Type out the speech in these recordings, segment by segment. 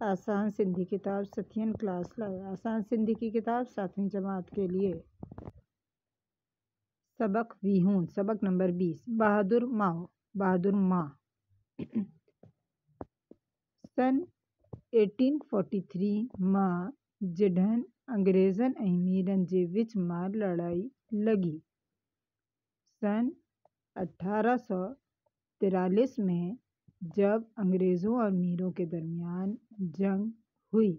आसान सिंधी किताब सथियन क्लास लाए। आसान सिंधी की किताब 7वीं जमात के लिए। सबक वीहून, सबक नंबर 20। बहादुर माओ, बहादुर माँ। सन 1843 मां जॾहिं अंग्रेज़नि ऐं मीरनि जे विच मां लड़ाई लॻी। सन 1843 में जब अंग्रेज़ों और मीरों के दरमियान जंग हुई,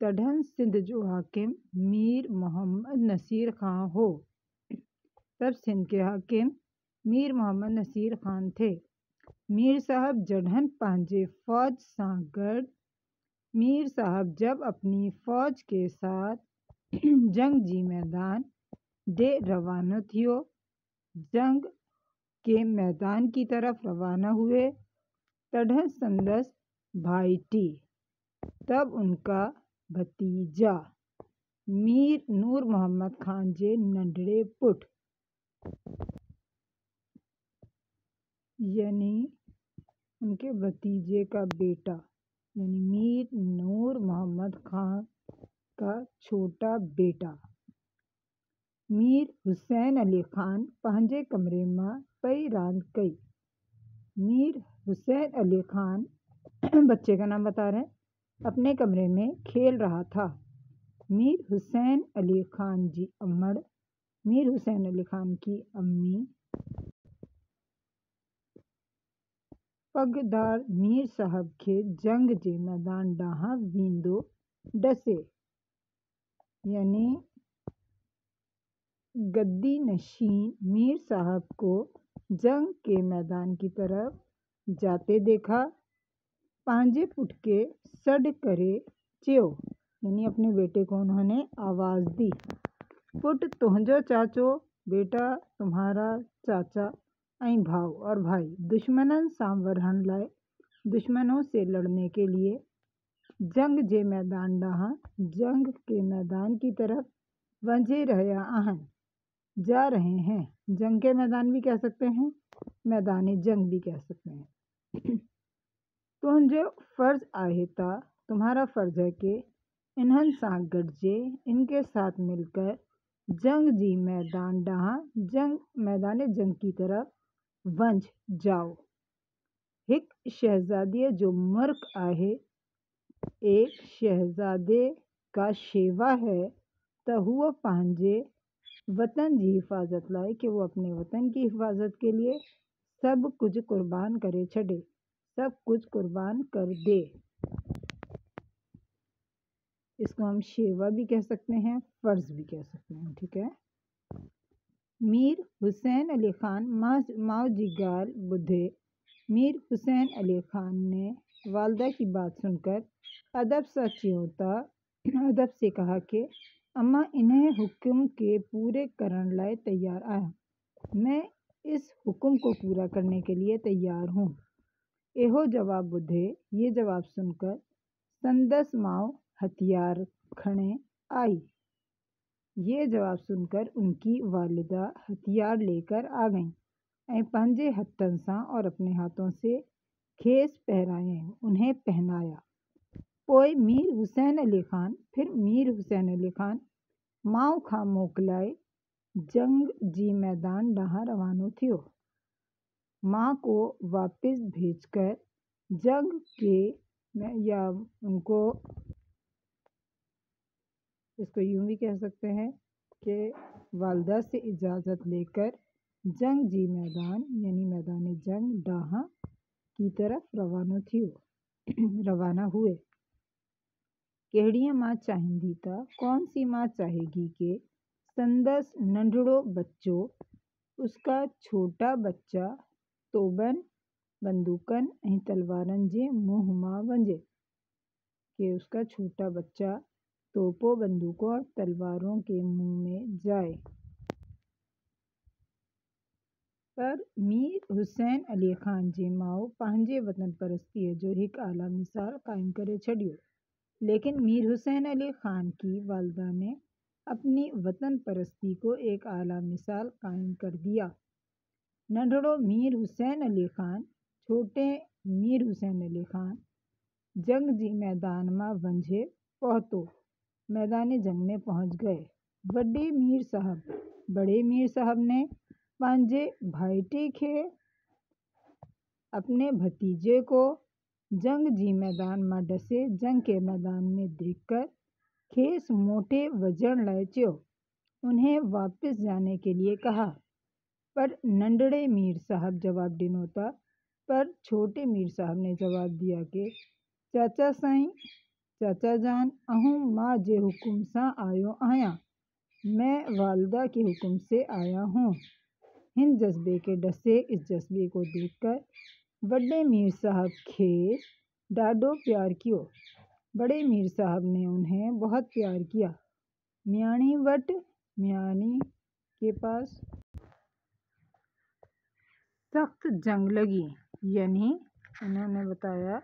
तॾहिं सिंध जो हाकिम मीर मोहम्मद नसीर खां हो। तब सिंध के हाकिम मीर मोहम्मद नसीर खान थे। मीर साहब जॾहिं पंहिंजे फ़ौज सां गॾु मीर साहब जब अपनी फ़ौज के साथ जंग जी मैदान दे रवाना थियो, जंग के मैदान की तरफ रवाना हुए, तॾहिं संदस भाई टी, तब उनका भतीजा मीर नूर मोहम्मद खान जे नंढड़े पुट यानी उनके भतीजे का बेटा यानी मीर नूर मोहम्मद खान का छोटा बेटा मीर हुसैन अली खान पंहिंजे कमरे मां पई रांद कई। मीर हुसैन अली खान बच्चे का नाम बता रहे हैं, अपने कमरे में खेल रहा था। मीर हुसैन अली खान जी अम्मड़, मीर हुसैन अली खान की अम्मी पगदार मीर साहब के जंग जे मैदान ॾांहुं वेंदो ॾसे, यानी गद्दी नशीन मीर साहब को जंग के मैदान की तरफ जाते देखा। पंहिंजे पुट के सॾ करे चयो, यानी अपने बेटे को उन्होंने आवाज़ दी, पुट तुंहिंजो चाचो, बेटा तुम्हारा चाचा ऐं भाऊ और भाई दुश्मनन सां वरहण लाइ, दुश्मनों से लड़ने के लिए जंग जे मैदान ॾांहुं, जंग के मैदान की तरफ वञे रहिया आहिनि, जा रहे हैं। जंग के मैदान भी कह सकते हैं, मैदान जंग भी कह सकते हैं। तुंहिंजो फ़र्ज़ आहे ता, तुम्हारा फ़र्ज़ है कि इन्हन सां गॾिजे, इनके साथ मिलकर जंग जी मैदान ॾांहुं, जंग मैदान जंग की तरफ वंझ जाओ। हिक शहज़ादीअ जो मुर्क आहे, एक शहज़ादे का शेवा है त हुआ पंहिंजे वतन जी हिफ़ाज़त लाइ, कि वो अपने वतन की हिफाजत के लिए सब कुछ कुर्बान करे छॾे, सब कुछ कुर्बान कर दे। इसको हम शेवा भी कह सकते हैं, फ़र्ज़ भी कह सकते हैं, ठीक है। मीर हुसैन अली खान माओ जी गाल ॿुधे। मीर हुसैन अली खान ने वालदा की बात सुनकर अदब सा च्योता, अदब से कहा कि अम्मा इन्हें हुक्म के पूरे करण लाइ तैयार आहियां, मैं इस हुक्म को पूरा करने के लिए तैयार हूँ। एहो जवाब ॿुधे, ये जवाब सुनकर संदस माओ हथियार खणे आई। ये जवाब सुनकर उनकी वालिदा हथियार लेकर आ गईं ऐं पंहिंजे हथन सां और अपने हाथों से खेस पहरायईं, उन्हें पहनाया। पोइ मीर हुसैन अली खान, फिर मीर हुसैन अली खान माओ खां मोकिलाए जंग जी मैदान ॾांहुं रवानो थियो। माँ को वापस भेजकर जंग के या उनको, इसको यूं भी कह सकते हैं कि वालदा से इजाज़त लेकर जंग जी मैदान यानी मैदान जंग ॾांहुं की तरफ रवाना हुए। कहिड़ी माँ चाहींदी था, कौन सी माँ चाहेगी कि संदस नंढड़ो बच्चो, उसका छोटा बच्चा तोबन, बंदूकन ऐं तलवारन जे मुंह मां वञे, कि उसका छोटा बच्चा तोपों, बंदूकों और तलवारों के मुंह में जाए। पर मीर हुसैन अली खान जी माओ पंहिंजे वतन परस्तीअ जो हिकु आला मिसाल कायम करे छॾियो। लेकिन मीर हुसैन अली खान की वालदा ने अपनी वतन परस्ती को एक आला मिसाल कायम कर दिया। नंढड़ो मीर हुसैन अली खान, छोटे मीर हुसैन अली खान जंग जी मैदान में वंझे पहुँचो। मैदान जंग में पहुँच गए। बड़े मीर साहब ने पांजे भाईटे खे अपने भतीजे को जंग जी मैदान में डसे जंग के मैदान में देखकर खेस मोटे वजन लाए च्यो। उन्हें वापस जाने के लिए कहा, पर नंडड़े मीर साहब जवाब दिनो था। पर छोटे मीर साहब ने जवाब दिया कि चाचा साईं, चाचा जान, अहूँ माँ जे हुक्म सा आयो आया। मैं वालदा के हुक्म से आया हूँ। हिंद जज्बे के डसे इस जज्बे को देखकर बड़े मीर साहब खेस डाडो प्यार कियो। बड़े मीर साहब ने उन्हें बहुत प्यार किया। म्यानी के पास सख्त जंग लगी, यानी उन्होंने बताया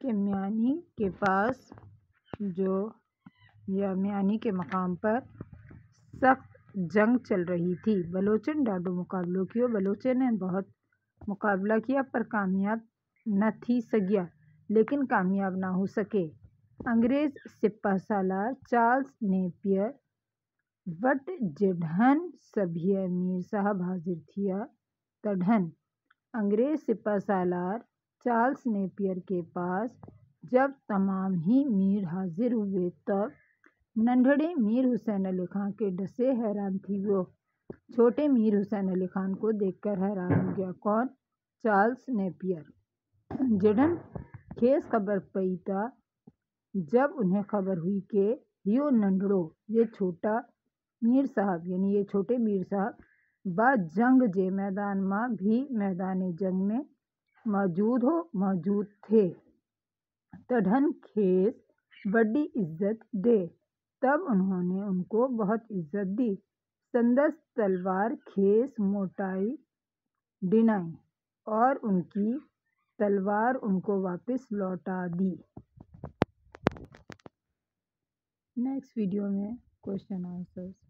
कि म्यानी के पास या म्यानी के मकाम पर सख्त जंग चल रही थी। बलोचन डाडो मुकाबलो कियो। बलोचन ने बहुत मुकाबला किया पर कामयाब न थी सकिया, लेकिन कामयाब ना हो सके। अंग्रेज सिपा सालार चार्ल्स नेपियर वट जेढन सभ्य मीर साहब हाजिर थिया तढ़न। अंग्रेज सिपा सालार चार्ल्स नेपियर के पास जब तमाम ही मीर हाजिर हुए तब नन्ढड़े मीर हुसैन अली खां के डसे हैरान थी वो। छोटे मीर हुसैन अली खान को देखकर हैरान हो गया। कौन? Charles Napier. जेढन खेस खबर पई था, जब उन्हें खबर हुई कि यो नंढड़ो, ये छोटा मीर साहब यानी ये छोटे मीर साहब बा जंग जे मैदान में भी मैदान जंग में मौजूद थे, तढ़न खेस बड़ी इज्जत दे। तब उन्होंने उनको बहुत इज्जत दी। संदस तलवार खेस मोटाई डिनाई और उनकी तलवार उनको वापस लौटा दी। नेक्स्ट वीडियो में क्वेश्चन आंसर्स।